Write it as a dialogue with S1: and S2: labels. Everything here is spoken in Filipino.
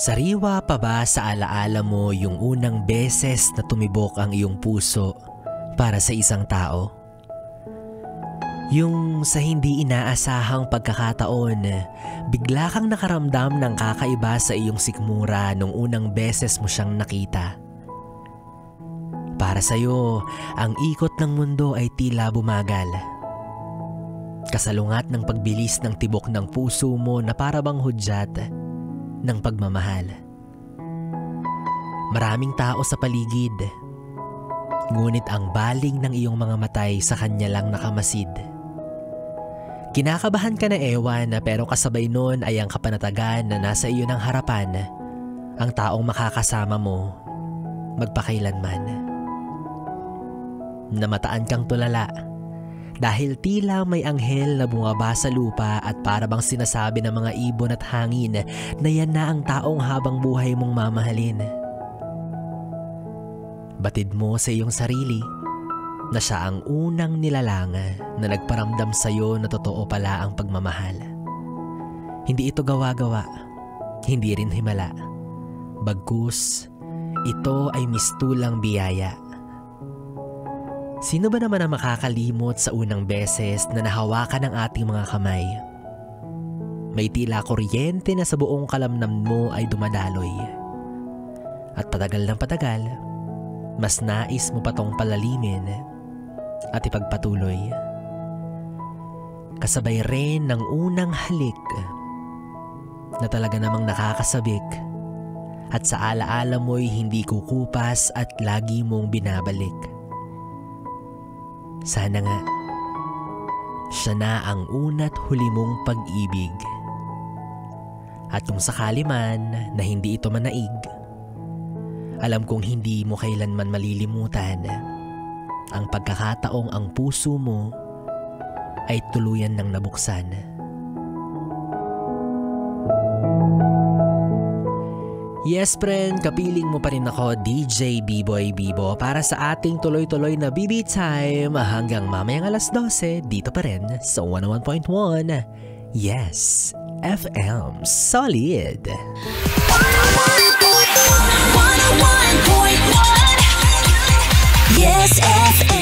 S1: Sariwa pa ba sa alaala mo yung unang beses na tumibok ang iyong puso para sa isang tao? Yung sa hindi inaasahang pagkakataon, bigla kang nakaramdam ng kakaiba sa iyong sikmura nung unang beses mo siyang nakita. Para sa'yo, ang ikot ng mundo ay tila bumagal. Kasalungat ng pagbilis ng tibok ng puso mo na para bang hudyat ng pagmamahal. Maraming tao sa paligid, ngunit ang baling ng iyong mga matay sa kanya lang nakamasid. Kinakabahan ka na ewan pero kasabay nun ay ang kapanatagan na nasa iyo ng harapan, ang taong makakasama mo magpakailanman. Namataan kang tulala dahil tila may anghel na bumaba sa lupa at para bang sinasabi ng mga ibon at hangin na yan na ang taong habang buhay mong mamahalin. Batid mo sa iyong sarili na siya ang unang nilalang na nagparamdam sa iyo na totoo pala ang pagmamahal. Hindi ito gawa-gawa, hindi rin himala. Bagkus, ito ay mistulang biyaya. Sino ba naman ang makakalimot sa unang beses na nahawakan ng ating mga kamay? May tila kuryente na sa buong kalamnam mo ay dumadaloy. At patagal ng patagal, mas nais mo pa tong palalimin at ipagpatuloy. Kasabay rin ng unang halik na talaga namang nakakasabik at sa alaala mo'y hindi kukupas at lagi mong binabalik. Sana nga, siya na ang una't huli mong pag-ibig. At kung sakali man na hindi ito manaig, alam kong hindi mo kailanman malilimutan ang pagkakataong ang puso mo ay tuluyan ng nabuksan. Yes friend, kapiling mo pa rin ako, DJ B-Boy Bibo, para sa ating tuloy-tuloy na BB Time hanggang mamayang alas 12 dito pa rin sa 101.1 Yes FM Solid.
S2: 101.1 Yes FM.